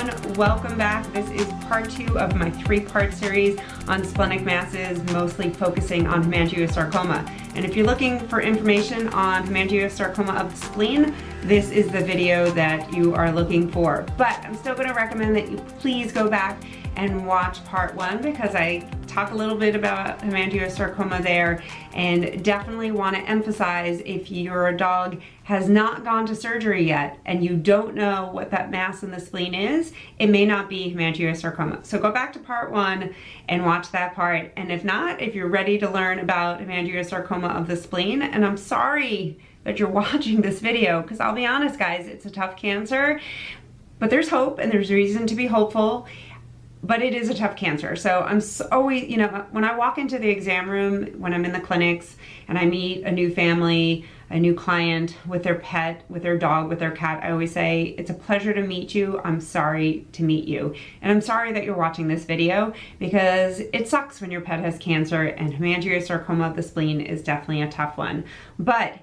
everyone, welcome back. This is part 2 of my 3-part series on splenic masses, mostly focusing on hemangiosarcoma. And if you're looking for information on hemangiosarcoma of the spleen, this is the video that you are looking for. But I'm still going to recommend that you please go back and watch part 1 because I talk a little bit about hemangiosarcoma there, and definitely want to emphasize if your dog has not gone to surgery yet and you don't know what that mass in the spleen is, it may not be hemangiosarcoma. So go back to part 1 and watch that part. And if not, if you're ready to learn about hemangiosarcoma of the spleen, and I'm sorry that you're watching this video because I'll be honest guys, it's a tough cancer, but there's hope and there's reason to be hopeful. But it is a tough cancer. So I'm always, you know, when I walk into the exam room, when I'm in the clinics and I meet a new family, a new client with their pet, with their dog, with their cat, I always say, it's a pleasure to meet you. I'm sorry to meet you. And I'm sorry that you're watching this video because it sucks when your pet has cancer, and hemangiosarcoma of the spleen is definitely a tough one. But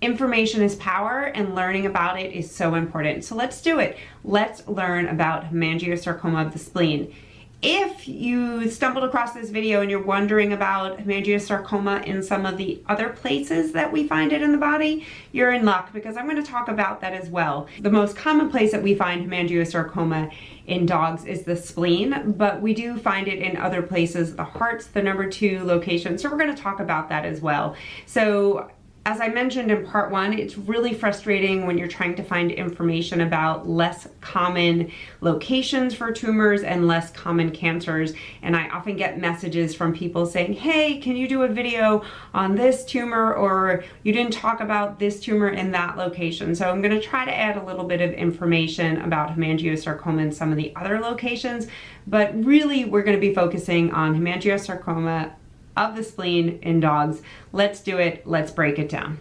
information is power, and learning about it is so important. So let's do it. Let's learn about hemangiosarcoma of the spleen. If you stumbled across this video and you're wondering about hemangiosarcoma in some of the other places that we find it in the body, you're in luck because I'm going to talk about that as well. The most common place that we find hemangiosarcoma in dogs is the spleen, but we do find it in other places. The heart's the number 2 location, so we're going to talk about that as well. So as I mentioned in part 1, it's really frustrating when you're trying to find information about less common locations for tumors and less common cancers. And I often get messages from people saying, hey, can you do a video on this tumor, or you didn't talk about this tumor in that location. So I'm going to try to add a little bit of information about hemangiosarcoma in some of the other locations, but really we're going to be focusing on hemangiosarcoma of the spleen in dogs. Let's do it. Let's break it down.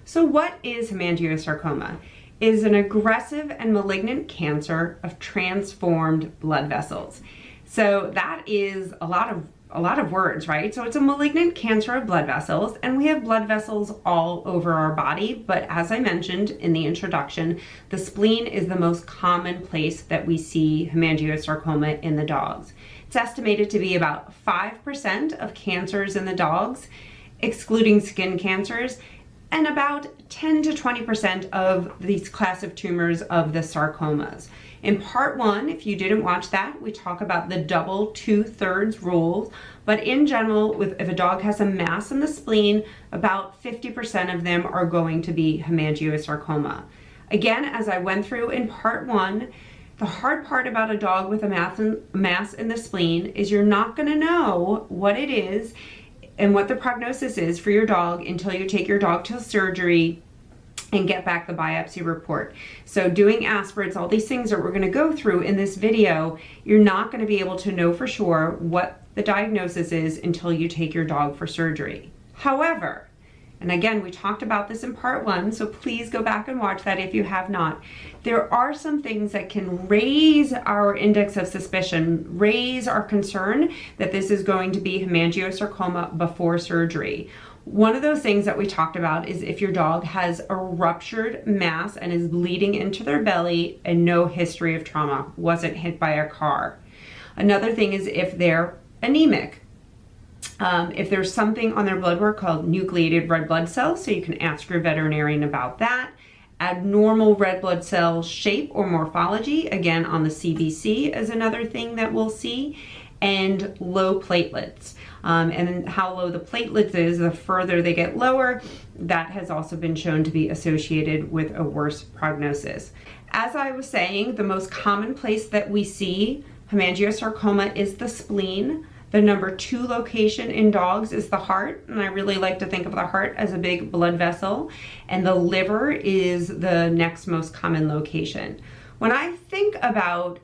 So what is hemangiosarcoma? It is an aggressive and malignant cancer of transformed blood vessels. So that is a lot of words, right? So it's a malignant cancer of blood vessels, and we have blood vessels all over our body. But as I mentioned in the introduction, the spleen is the most common place that we see hemangiosarcoma in the dogs. It's estimated to be about 5% of cancers in the dogs, excluding skin cancers, and about 10 to 20% of these class of tumors of the sarcomas. In part 1, if you didn't watch that, we talk about the double 2/3 rule, but in general, if a dog has a mass in the spleen, about 50% of them are going to be hemangiosarcoma. Again, as I went through in part 1, the hard part about a dog with a mass in the spleen is you're not going to know what it is and what the prognosis is for your dog until you take your dog to surgery and get back the biopsy report. So doing aspirates, all these things that we're going to go through in this video, you're not going to be able to know for sure what the diagnosis is until you take your dog for surgery. However, and again, we talked about this in part 1, so please go back and watch that if you have not. There are some things that can raise our index of suspicion, raise our concern that this is going to be hemangiosarcoma before surgery. One of those things that we talked about is if your dog has a ruptured mass and is bleeding into their belly and no history of trauma, wasn't hit by a car. Another thing is if they're anemic. If there's something on their blood work called nucleated red blood cells, so you can ask your veterinarian about that. Abnormal red blood cell shape or morphology, again on the CBC is another thing that we'll see, and low platelets. And how low the platelets is, the further they get lower, that has also been shown to be associated with a worse prognosis. As I was saying, the most common place that we see hemangiosarcoma is the spleen. The number 2 location in dogs is the heart, and I really like to think of the heart as a big blood vessel, and the liver is the next most common location. When I think about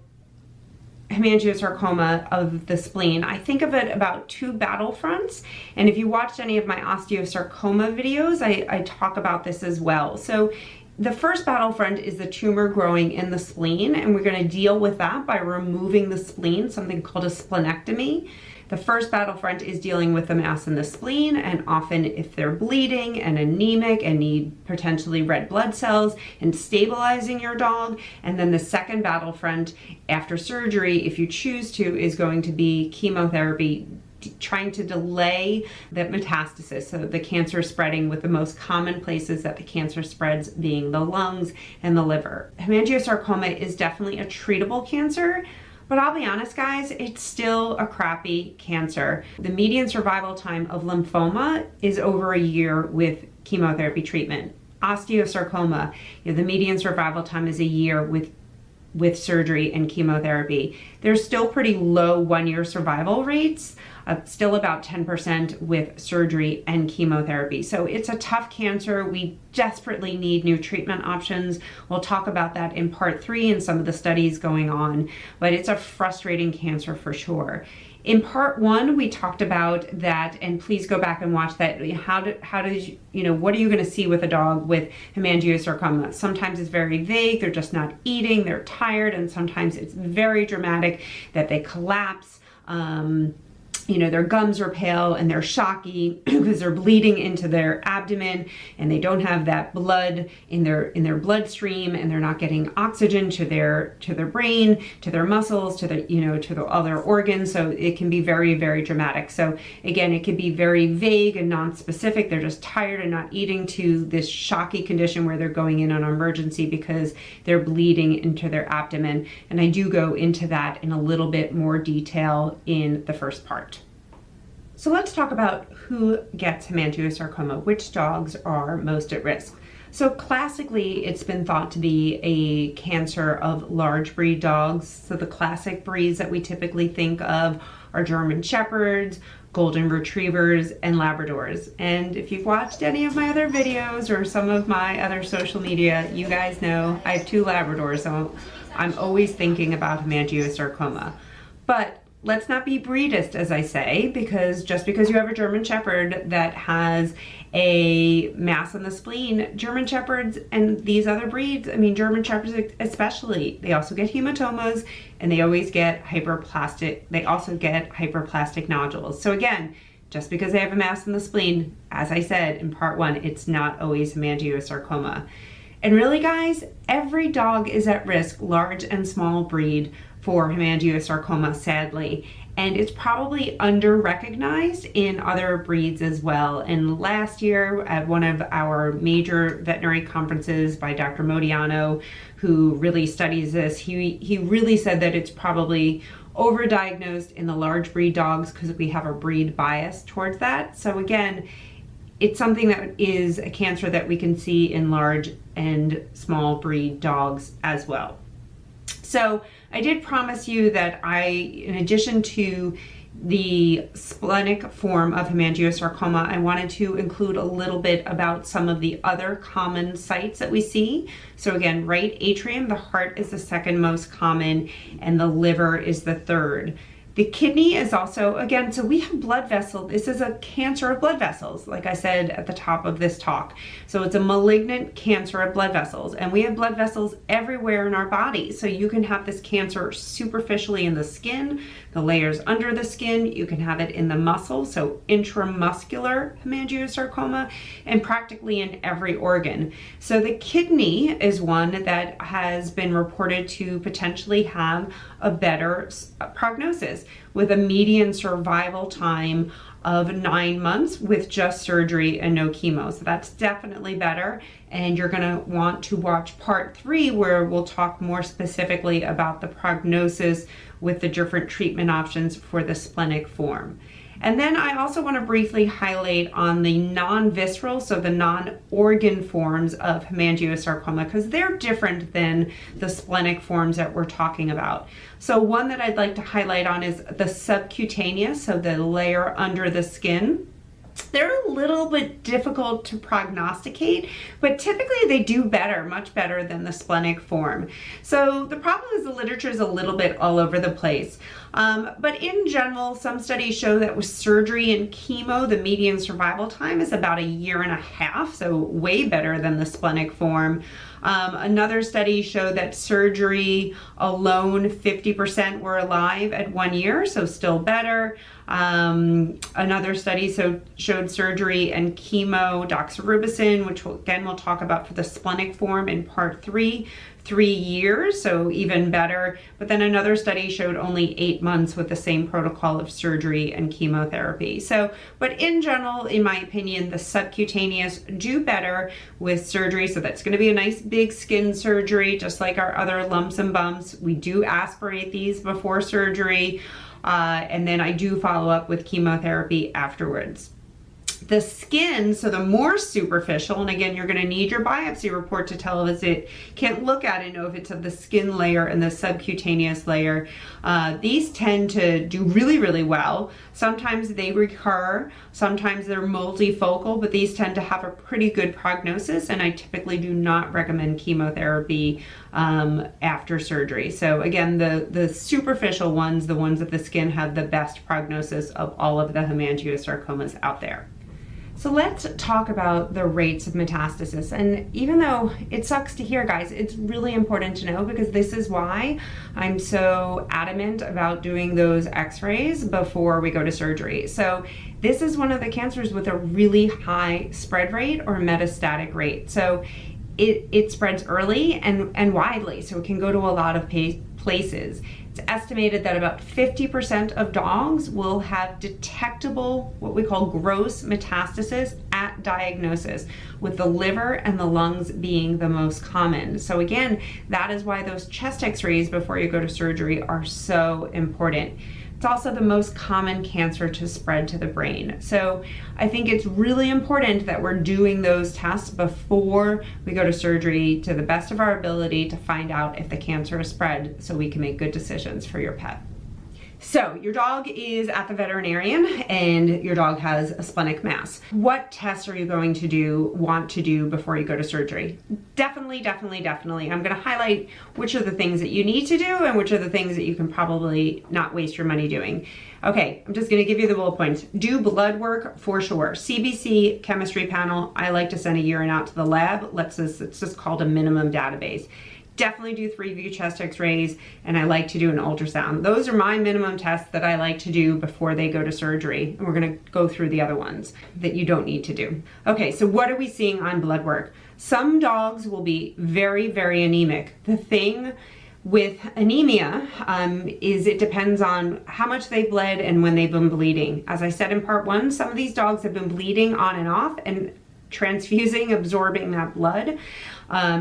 hemangiosarcoma of the spleen, I think of it about 2 battlefronts, and if you watched any of my osteosarcoma videos, I talk about this as well. So the first battlefront is the tumor growing in the spleen, and we're going to deal with that by removing the spleen, something called a splenectomy. The first battlefront is dealing with the mass in the spleen, and often if they're bleeding and anemic and need potentially red blood cells, and stabilizing your dog. And then the second battlefront after surgery, if you choose to, is going to be chemotherapy, trying to delay the metastasis, so the cancer spreading, with the most common places that the cancer spreads being the lungs and the liver. Hemangiosarcoma is definitely a treatable cancer, but I'll be honest, guys, it's still a crappy cancer. The median survival time of lymphoma is over a year with chemotherapy treatment. Osteosarcoma, the median survival time is a year with surgery and chemotherapy. There's still pretty low 1-year survival rates, still about 10% with surgery and chemotherapy. So it's a tough cancer. We desperately need new treatment options. We'll talk about that in part 3 and some of the studies going on, but it's a frustrating cancer for sure. In part 1, we talked about that, and please go back and watch that. How does what are you going to see with a dog with hemangiosarcoma? Sometimes it's very vague, they're just not eating, they're tired, and sometimes it's very dramatic that they collapse. Their gums are pale and they're shocky because they're bleeding into their abdomen and they don't have that blood in their bloodstream, and they're not getting oxygen to their brain, to their muscles, to the other organs. So it can be very, very dramatic. So again, it can be very vague and non-specific. They're just tired and not eating, to this shocky condition where they're going in on emergency because they're bleeding into their abdomen. And I do go into that in a little bit more detail in the first part. So let's talk about who gets hemangiosarcoma, which dogs are most at risk. So classically, it's been thought to be a cancer of large breed dogs. So the classic breeds that we typically think of are German Shepherds, Golden Retrievers, and Labradors. And if you've watched any of my other videos or some of my other social media, you guys know I have 2 Labradors, so I'm always thinking about hemangiosarcoma. But let's not be breedist, as I say, because just because you have a German Shepherd that has a mass in the spleen, German Shepherds and these other breeds, German Shepherds especially, they also get hematomas, and they always get hyperplastic. They also get hyperplastic nodules. So again, just because they have a mass in the spleen, as I said in part 1, it's not always hemangiosarcoma. And really, guys, every dog is at risk, large and small breed, for hemangiosarcoma, sadly. And it's probably under-recognized in other breeds as well. And last year, at one of our major veterinary conferences by Dr. Modiano, who really studies this, he really said that it's probably overdiagnosed in the large breed dogs because we have a breed bias towards that. So again, it's something that is a cancer that we can see in large and small breed dogs as well. So I did promise you that in addition to the splenic form of hemangiosarcoma, I wanted to include a little bit about some of the other common sites that we see. So again, right atrium, the heart is the second most common, and the liver is the third. The kidney is also, again, so we have blood vessels. This is a cancer of blood vessels, like I said at the top of this talk. So it's a malignant cancer of blood vessels, and we have blood vessels everywhere in our body. So you can have this cancer superficially in the skin, the layers under the skin. You can have it in the muscle, so intramuscular hemangiosarcoma, and practically in every organ. So the kidney is one that has been reported to potentially have a better prognosis, with a median survival time of 9 months with just surgery and no chemo. So that's definitely better. And you're gonna want to watch part 3, where we'll talk more specifically about the prognosis with the different treatment options for the splenic form. And then I also want to briefly highlight on the non-visceral, so the non-organ forms of hemangiosarcoma, because they're different than the splenic forms that we're talking about. So one that I'd like to highlight on is the subcutaneous, so the layer under the skin. They're a little bit difficult to prognosticate, but typically they do better, much better than the splenic form. So the problem is the literature is a little bit all over the place. But in general, some studies show that with surgery and chemo, the median survival time is about 1.5 years, so way better than the splenic form. Another study showed that surgery alone, 50% were alive at 1 year, so still better. Another study showed surgery and chemo, doxorubicin, which we'll talk about for the splenic form in part 3, 3 years, so even better. But then another study showed only 8 months with the same protocol of surgery and chemotherapy. But in general, in my opinion, the subcutaneous do better with surgery. So that's going to be a nice big skin surgery, just like our other lumps and bumps. We do aspirate these before surgery. And then I do follow up with chemotherapy afterwards. The skin, so the more superficial, and again, you're going to need your biopsy report to tell us it. Can't look at it and know if it's of the skin layer and the subcutaneous layer. These tend to do really, really well. Sometimes they recur, sometimes they're multifocal, but these tend to have a pretty good prognosis, and I typically do not recommend chemotherapy after surgery. So again, the superficial ones, the ones of the skin, have the best prognosis of all of the hemangiosarcomas out there. So let's talk about the rates of metastasis. And even though it sucks to hear, guys, it's really important to know, because this is why I'm so adamant about doing those x-rays before we go to surgery. So this is one of the cancers with a really high spread rate or metastatic rate. So it spreads early and widely, so it can go to a lot of places. It's estimated that about 50% of dogs will have detectable, what we call gross metastasis at diagnosis, with the liver and the lungs being the most common. So again, that is why those chest x-rays before you go to surgery are so important. It's also the most common cancer to spread to the brain. So I think it's really important that we're doing those tests before we go to surgery to the best of our ability to find out if the cancer is spread, so we can make good decisions for your pet. So your dog is at the veterinarian and your dog has a splenic mass. What tests are you going to want to do before you go to surgery? Definitely. I'm going to highlight which are the things that you need to do and which are the things that you can probably not waste your money doing. Okay, I'm just going to give you the bullet points. Do blood work for sure. CBC, chemistry panel. I like to send a urine out to the lab. It's just called a minimum database. Definitely do 3-view chest x-rays, and I like to do an ultrasound. Those are my minimum tests that I like to do before they go to surgery. And we're gonna go through the other ones that you don't need to do. Okay, so what are we seeing on blood work? Some dogs will be very, very anemic. The thing with anemia is it depends on how much they bled and when they've been bleeding. As I said in part 1, some of these dogs have been bleeding on and off and transfusing, absorbing that blood.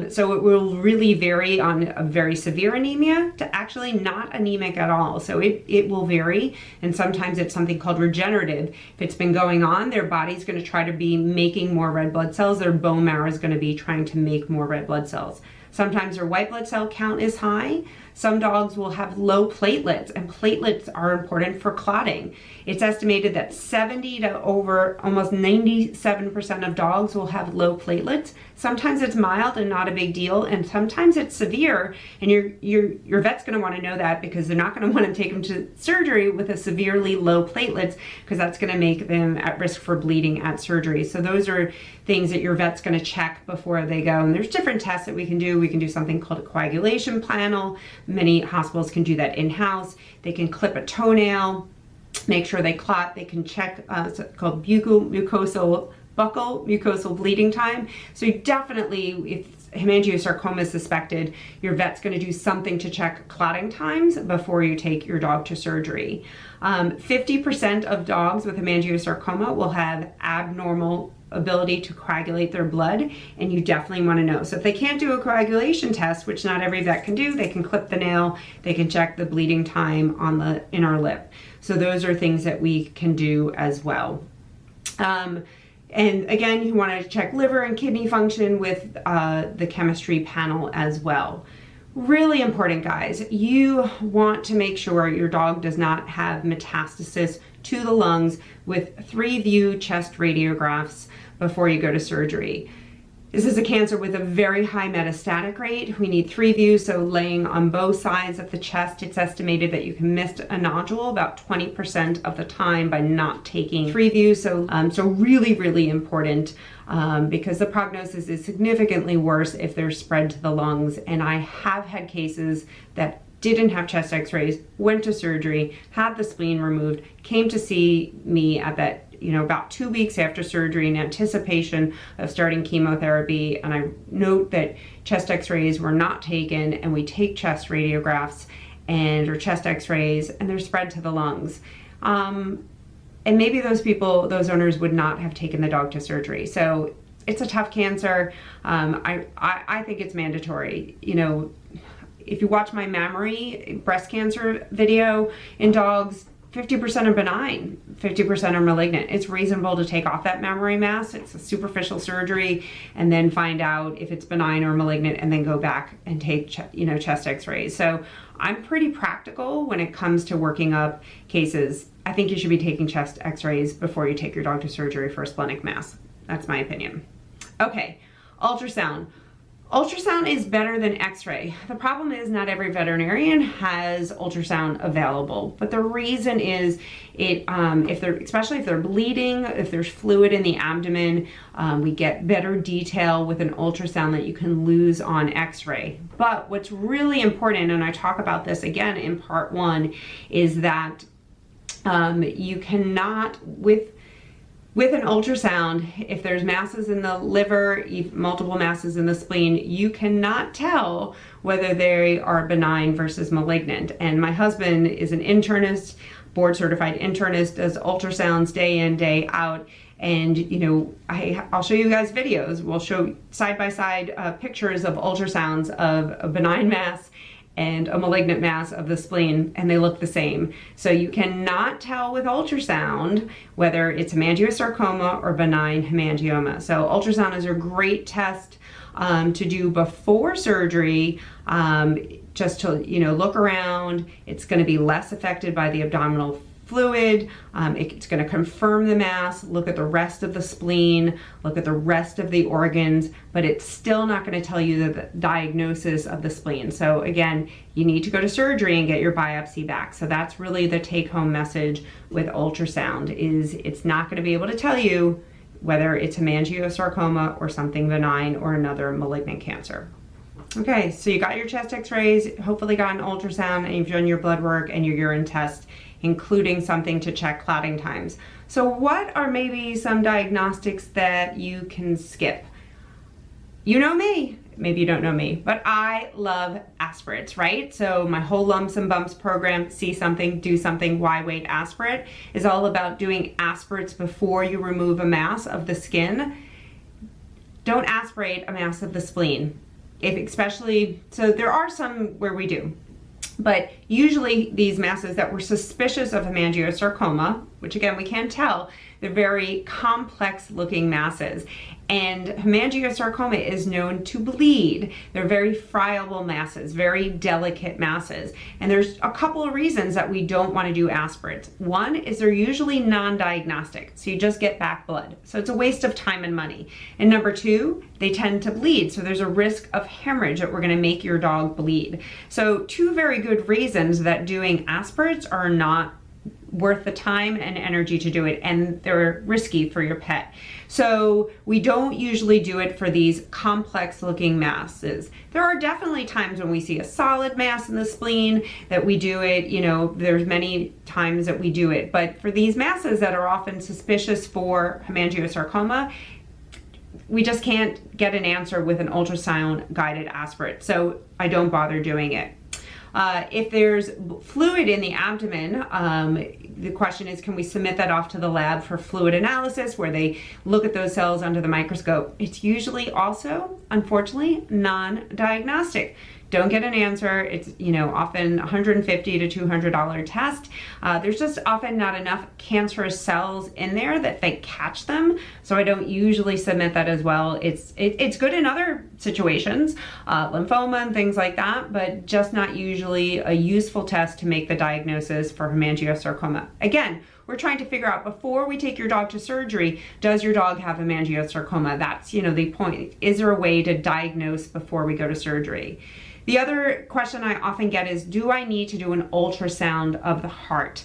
So it will really vary on a very severe anemia to actually not anemic at all. So it will vary, and sometimes it's something called regenerative. If it's been going on, their body's going to try to be making more red blood cells. Their bone marrow is going to be trying to make more red blood cells. Sometimes their white blood cell count is high. Some dogs will have low platelets, and platelets are important for clotting. It's estimated that 70 to over almost 97% of dogs will have low platelets. Sometimes it's mild and not a big deal, and sometimes it's severe, and your vet's going to want to know that, because they're not going to want to take them to surgery with a severely low platelets, because that's going to make them at risk for bleeding at surgery. So those are things that your vet's going to check before they go. And there's different tests that we can do. We can do something called a coagulation panel. Many hospitals can do that in-house. They can clip a toenail, make sure they clot. They can check it's called buccal mucosal bleeding time. So you definitely, if hemangiosarcoma is suspected, your vet's going to do something to check clotting times before you take your dog to surgery. 50% of dogs with hemangiosarcoma will have abnormal ability to coagulate their blood, and you definitely want to know. So if they can't do a coagulation test, which not every vet can do, they can clip the nail, they can check the bleeding time on the inner lip. So those are things that we can do as well. And again, you want to check liver and kidney function with the chemistry panel as well. Really important, guys. You want to make sure your dog does not have metastasis to the lungs with 3-view chest radiographs before you go to surgery. This is a cancer with a very high metastatic rate. We need 3 views, so laying on both sides of the chest. It's estimated that you can miss a nodule about 20% of the time by not taking 3 views. So really, really important because the prognosis is significantly worse if they're spread to the lungs. And I have had cases that didn't have chest x-rays, went to surgery, had the spleen removed, came to see me at that, about 2 weeks after surgery in anticipation of starting chemotherapy. And I note that chest x-rays were not taken, and we take chest radiographs or chest x-rays, and they're spread to the lungs. And maybe those owners would not have taken the dog to surgery. So it's a tough cancer. I think it's mandatory. If you watch my mammary breast cancer video in dogs, 50% are benign, 50% are malignant. It's reasonable to take off that mammary mass. It's a superficial surgery, and then find out if it's benign or malignant, and then go back and take chest x-rays. So I'm pretty practical when it comes to working up cases. I think you should be taking chest x-rays before you take your dog to surgery for a splenic mass. That's my opinion. Okay, ultrasound. Ultrasound is better than x-ray. The problem is not every veterinarian has ultrasound available, but the reason is especially if they're bleeding, if there's fluid in the abdomen, we get better detail with an ultrasound that you can lose on x-ray. But what's really important, and I talk about this again in part 1, is that you cannot, with an ultrasound, if there's masses in the liver, multiple masses in the spleen, you cannot tell whether they are benign versus malignant. And my husband is an internist, board certified internist, does ultrasounds day in, day out. And I'll show you guys videos. We'll show side by side pictures of ultrasounds of a benign mass and a malignant mass of the spleen, and they look the same. So you cannot tell with ultrasound whether it's hemangiosarcoma or benign hemangioma. So ultrasound is a great test to do before surgery, just to look around. It's going to be less affected by the abdominal fluid. It's going to confirm the mass, look at the rest of the spleen, look at the rest of the organs, but it's still not going to tell you the diagnosis of the spleen. So again, you need to go to surgery and get your biopsy back. So that's really the take-home message with ultrasound, is it's not going to be able to tell you whether it's hemangiosarcoma or something benign or another malignant cancer. Okay, so you got your chest x-rays, hopefully got an ultrasound, and you've done your blood work and your urine test, including something to check clotting times. So what are maybe some diagnostics that you can skip? You know me, maybe you don't know me, but I love aspirates, right? So my whole lumps and bumps program, see something, do something, why wait aspirate, is all about doing aspirates before you remove a mass of the skin. Don't aspirate a mass of the spleen. So there are some where we do. But usually these masses that we're suspicious of hemangiosarcoma, which again we can't tell, they're very complex looking masses. And hemangiosarcoma is known to bleed. They're very friable masses, very delicate masses. And there's a couple of reasons that we don't want to do aspirates. One is they're usually non-diagnostic, so you just get back blood. So it's a waste of time and money. And number 2, they tend to bleed. So there's a risk of hemorrhage that we're going to make your dog bleed. So 2 very good reasons that doing aspirates are not worth the time and energy to do it, and they're risky for your pet. So we don't usually do it for these complex looking masses. There are definitely times when we see a solid mass in the spleen that we do it, there's many times that we do it, but for these masses that are often suspicious for hemangiosarcoma, we just can't get an answer with an ultrasound guided aspirate, so I don't bother doing it. If there's fluid in the abdomen, the question is, can we submit that off to the lab for fluid analysis where they look at those cells under the microscope? It's usually also, unfortunately, non-diagnostic. Don't get an answer. It's often $150 to $200 test. There's just often not enough cancerous cells in there that they catch them, so I don't usually submit that as well. It's good in other situations, lymphoma and things like that, but just not usually a useful test to make the diagnosis for hemangiosarcoma. Again, we're trying to figure out before we take your dog to surgery, does your dog have hemangiosarcoma? That's, you know, the point. Is there a way to diagnose before we go to surgery? The other question I often get is, do I need to do an ultrasound of the heart?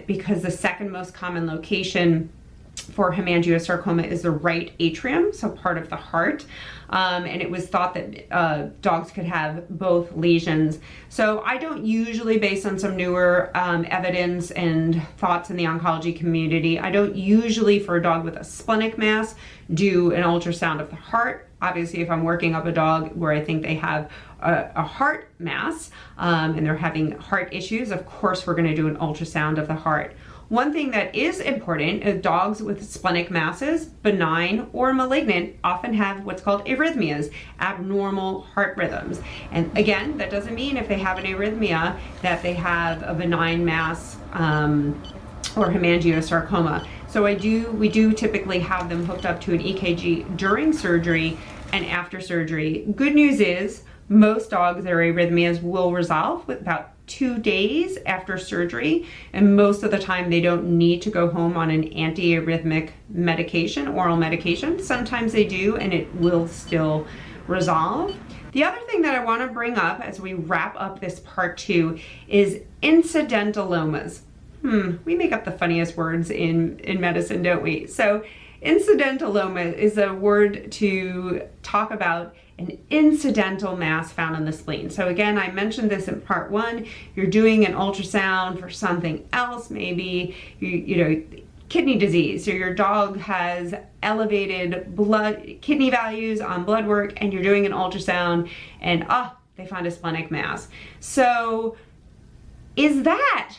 Because the second most common location for hemangiosarcoma is the right atrium, so part of the heart. And it was thought that dogs could have both lesions. So I don't usually, based on some newer evidence and thoughts in the oncology community, I don't usually, for a dog with a splenic mass, do an ultrasound of the heart. Obviously, if I'm working up a dog where I think they have a heart mass and they're having heart issues, of course we're going to do an ultrasound of the heart. One thing that is important is dogs with splenic masses, benign or malignant, often have what's called arrhythmias, abnormal heart rhythms. And again, that doesn't mean if they have an arrhythmia that they have a benign mass or hemangiosarcoma. So we do typically have them hooked up to an EKG during surgery and after surgery. Good news is most dogs, their arrhythmias will resolve with about 2 days after surgery, and most of the time they don't need to go home on an antiarrhythmic medication, oral medication. Sometimes they do, and it will still resolve. The other thing that I want to bring up as we wrap up this part 2 is incidentalomas. We make up the funniest words in medicine, don't we? So incidentaloma is a word to talk about an incidental mass found in the spleen. So again, I mentioned this in part 1. You're doing an ultrasound for something else, maybe you know, kidney disease, so your dog has elevated kidney values on blood work, and you're doing an ultrasound and they find a splenic mass. So is that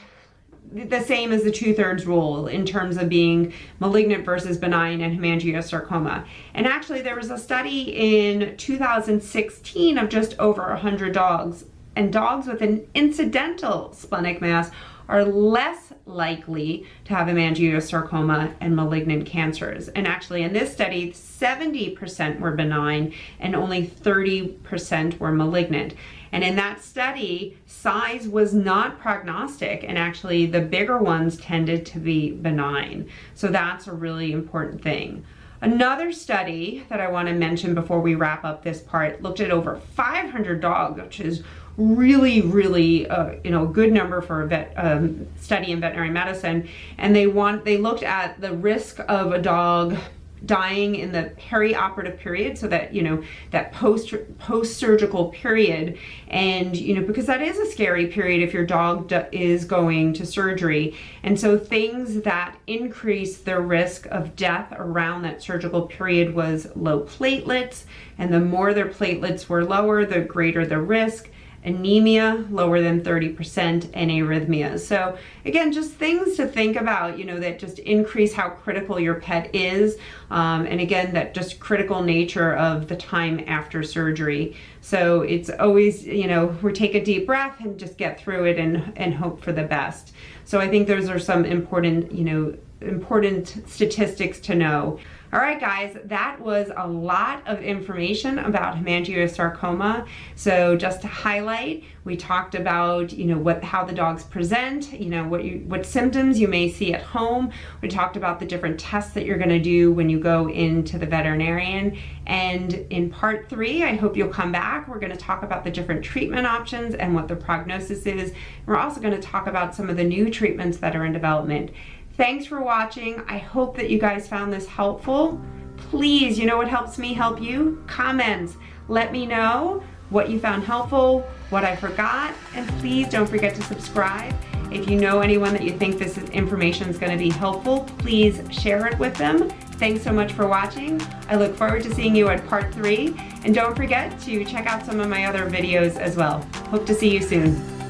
the same as the 2/3 rule in terms of being malignant versus benign and hemangiosarcoma? And actually there was a study in 2016 of just over 100 dogs, and dogs with an incidental splenic mass are less likely to have hemangiosarcoma and malignant cancers. And actually in this study, 70% were benign and only 30% were malignant. And in that study, size was not prognostic, and actually the bigger ones tended to be benign. So that's a really important thing. Another study that I want to mention before we wrap up this part looked at over 500 dogs, which is really, really you know, a good number for a study in veterinary medicine. And they looked at the risk of a dog dying in the perioperative period, so that, you know, that post-surgical period. And, you know, because that is a scary period if your dog is going to surgery. And so things that increase the risk of death around that surgical period was low platelets, and the more their platelets were lower, the greater the risk. Anemia lower than 30%, and arrhythmias. So again, just things to think about, you know, that just increase how critical your pet is. And again, that just critical nature of the time after surgery. So it's always, you know, we take a deep breath and just get through it and hope for the best. So I think those are some important, you know, important statistics to know. All right, guys, that was a lot of information about hemangiosarcoma. So just to highlight, we talked about, you know, how the dogs present, you know, what symptoms you may see at home. We talked about the different tests that you're going to do when you go into the veterinarian. And in part 3, I hope you'll come back. We're going to talk about the different treatment options and what the prognosis is. We're also going to talk about some of the new treatments that are in development. Thanks for watching. I hope that you guys found this helpful. Please, you know what helps me help you? Comments. Let me know what you found helpful, what I forgot, and please don't forget to subscribe. If you know anyone that you think this information is going to be helpful, please share it with them. Thanks so much for watching. I look forward to seeing you at part 3, and don't forget to check out some of my other videos as well. Hope to see you soon.